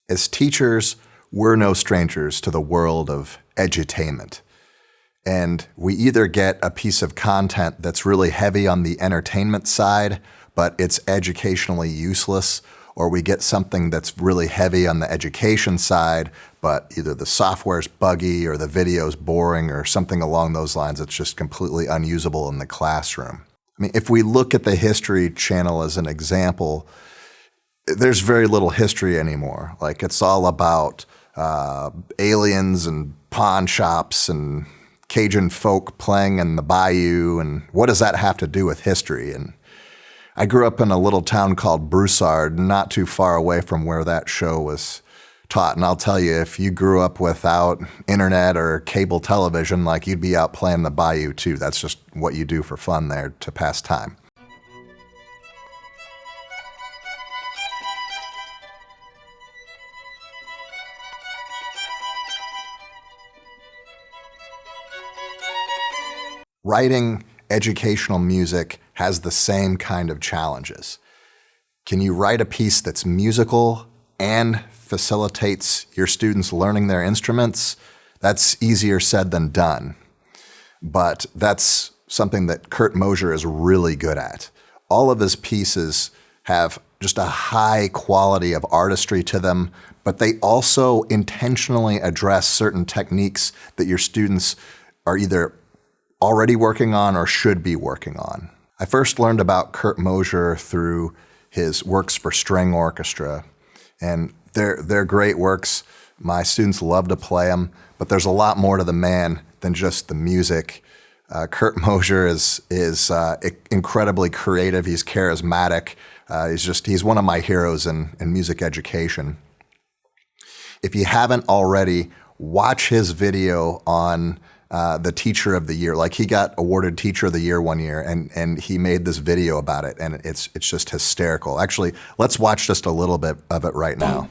As teachers, we're no strangers to the world of edutainment. And we either get a piece of content that's really heavy on the entertainment side, but it's educationally useless, or we get something that's really heavy on the education side, but either the software's buggy or the video's boring or something along those lines that's just completely unusable in the classroom. I mean, if we look at the History Channel as an example, there's very little history anymore. Like, it's all about aliens and pawn shops and Cajun folk playing in the bayou, and what does that have to do with history? And I grew up in a little town called Broussard, not too far away from where that show was taught. And I'll tell you, if you grew up without internet or cable television, like, you'd be out playing the bayou too. That's just what you do for fun there to pass time. Writing educational music has the same kind of challenges. Can you write a piece that's musical and facilitates your students learning their instruments? That's easier said than done. But that's something that Kurt Mosier is really good at. All of his pieces have just a high quality of artistry to them, but they also intentionally address certain techniques that your students are either already working on or should be working on. I first learned about Kurt Mosier through his works for string orchestra, and they're great works. My students love to play them, but there's a lot more to the man than just the music. Kurt Mosier is incredibly creative. He's charismatic. He's one of my heroes in music education. If you haven't already, watch his video on the Teacher of the Year. Like, he got awarded Teacher of the Year one year, and he made this video about it, and it's just hysterical. Actually, let's watch just a little bit of it right now.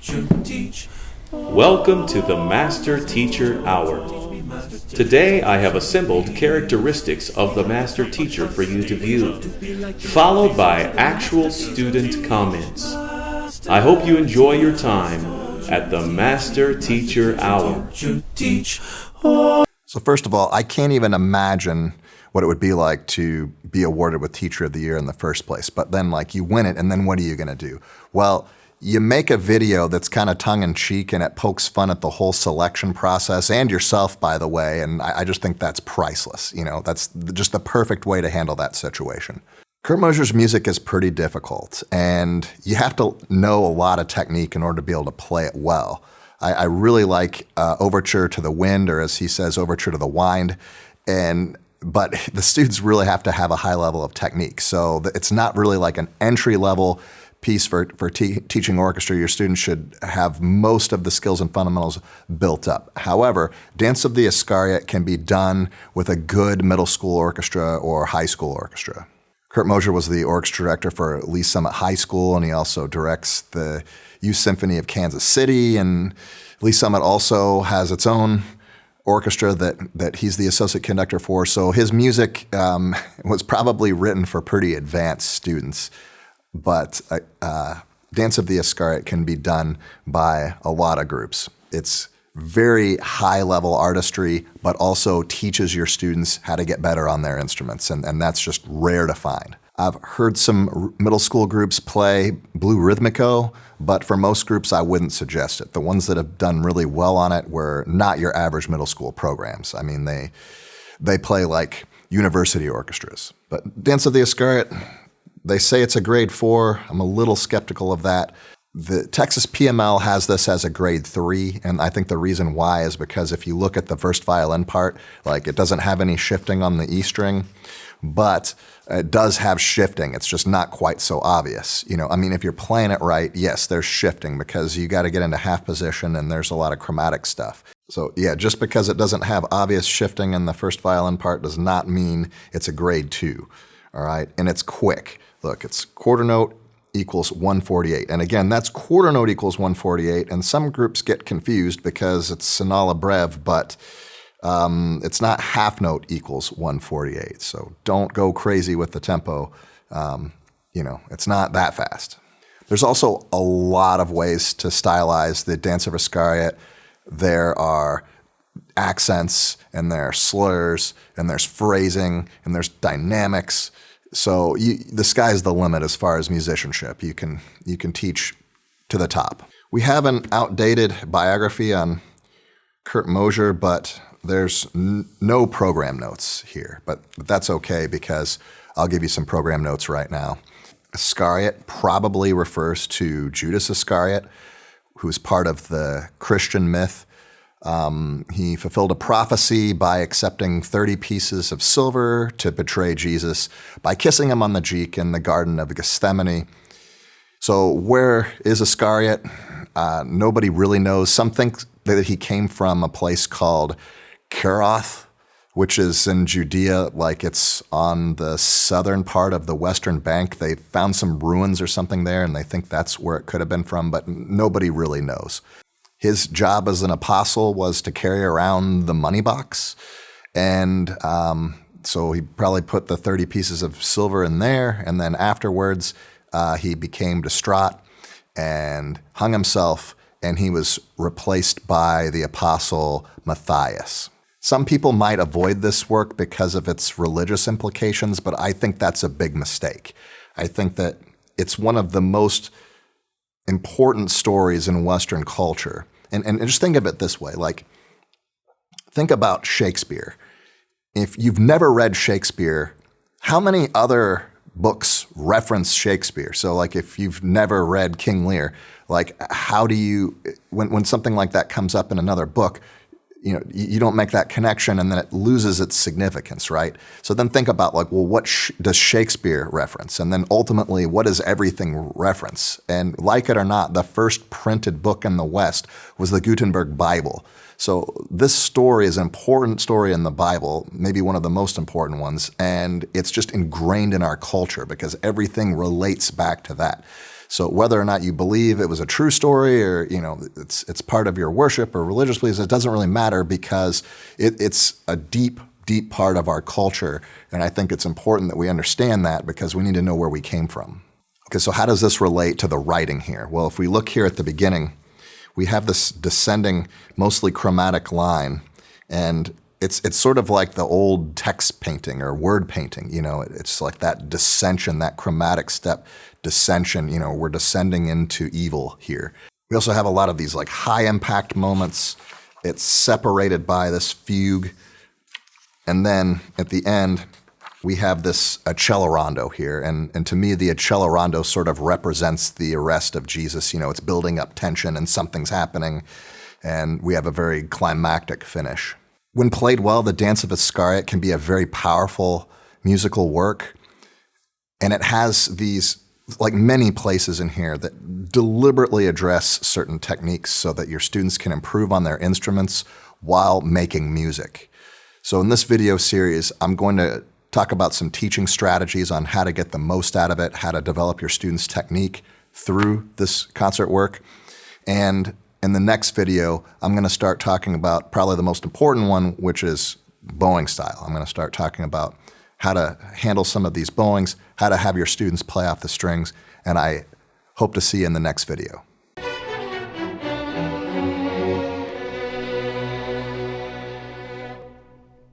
Welcome to the Master Teacher Hour. Today I have assembled characteristics of the Master Teacher for you to view, followed by actual student comments. I hope you enjoy your time at the Master Teacher Hour. So first of all, I can't even imagine what it would be like to be awarded with Teacher of the Year in the first place. But then, like, you win it, and then what are you going to do? Well, you make a video that's kind of tongue-in-cheek, and it pokes fun at the whole selection process and yourself, by the way, and I just think that's priceless. You know, that's just the perfect way to handle that situation. Kurt Mosier's music is pretty difficult, and you have to know a lot of technique in order to be able to play it well. I really like Overture to the Wind, or as he says, Overture to the Wind, but the students really have to have a high level of technique. So it's not really like an entry-level piece for teaching orchestra. Your students should have most of the skills and fundamentals built up. However, Dance of the Iscariot can be done with a good middle school orchestra or high school orchestra. Kurt Mosier was the orchestra director for Lee Summit High School, and he also directs the Youth Symphony of Kansas City, and Lee Summit also has its own orchestra that he's the associate conductor for. So his music was probably written for pretty advanced students. But Dance of the Iscariot can be done by a lot of groups. It's very high-level artistry, but also teaches your students how to get better on their instruments, and that's just rare to find. I've heard some middle school groups play Blue Rhythmico, but for most groups, I wouldn't suggest it. The ones that have done really well on it were not your average middle school programs. I mean, they play like university orchestras. But Dance of the Iscariot, they say it's a grade 4. I'm a little skeptical of that. The Texas PML has this as a grade 3, and I think the reason why is because if you look at the first violin part, like, it doesn't have any shifting on the E string, but it does have shifting. It's just not quite so obvious. You know, I mean, if you're playing it right, yes, there's shifting because you got to get into half position and there's a lot of chromatic stuff. So yeah, just because it doesn't have obvious shifting in the first violin part does not mean it's a grade 2, all right? And it's quick. Look, it's quarter note equals 148. And again, that's quarter note equals 148, and some groups get confused because it's sonala breve, but it's not half note equals 148. So don't go crazy with the tempo. You know, it's not that fast. There's also a lot of ways to stylize the Dance of Iscariot. There are accents, and there are slurs, and there's phrasing, and there's dynamics. So the sky's the limit as far as musicianship. You can teach to the top. We have an outdated biography on Kurt Mosier, but there's no program notes here. But that's okay, because I'll give you some program notes right now. Iscariot probably refers to Judas Iscariot, who's part of the Christian myth. He fulfilled a prophecy by accepting 30 pieces of silver to betray Jesus by kissing him on the cheek in the Garden of Gethsemane. So where is Iscariot? Nobody really knows. Some think that he came from a place called Keroth, which is in Judea, like it's on the southern part of the western bank. They found some ruins or something there, and they think that's where it could have been from, but nobody really knows. His job as an apostle was to carry around the money box, and so he probably put the 30 pieces of silver in there, and then afterwards he became distraught and hung himself, and he was replaced by the apostle Matthias. Some people might avoid this work because of its religious implications, but I think that's a big mistake. I think that it's one of the most important stories in Western culture. And just think of it this way, like, think about Shakespeare. If you've never read Shakespeare, how many other books reference Shakespeare? So like if you've never read King Lear, like how do you, when something like that comes up in another book, you don't make that connection, and then it loses its significance, right? So then think about like, well, what does Shakespeare reference? And then ultimately, what does everything reference? And like it or not, the first printed book in the West was the Gutenberg Bible. So this story is an important story in the Bible, maybe one of the most important ones, and it's just ingrained in our culture because everything relates back to that. So whether or not you believe it was a true story, or it's part of your worship or religious beliefs, it doesn't really matter, because it's a deep, deep part of our culture. And I think it's important that we understand that, because we need to know where we came from. Okay, so how does this relate to the writing here? Well, if we look here at the beginning, we have this descending, mostly chromatic line, and it's sort of like the old text painting or word painting. It's like that descension, that chromatic step descension. We're descending into evil here. We also have a lot of these like high impact moments. It's separated by this fugue. And then at the end, we have this accelerando here. And to me, the accelerando sort of represents the arrest of Jesus. It's building up tension and something's happening. And we have a very climactic finish. When played well, the Dance of Iscariot can be a very powerful musical work. And it has these, like many places in here, that deliberately address certain techniques so that your students can improve on their instruments while making music. So in this video series, I'm going to talk about some teaching strategies on how to get the most out of it, how to develop your students' technique through this concert work. And in the next video, I'm going to start talking about probably the most important one, which is bowing style. I'm going to start talking about how to handle some of these bowings, how to have your students play off the strings, and I hope to see you in the next video.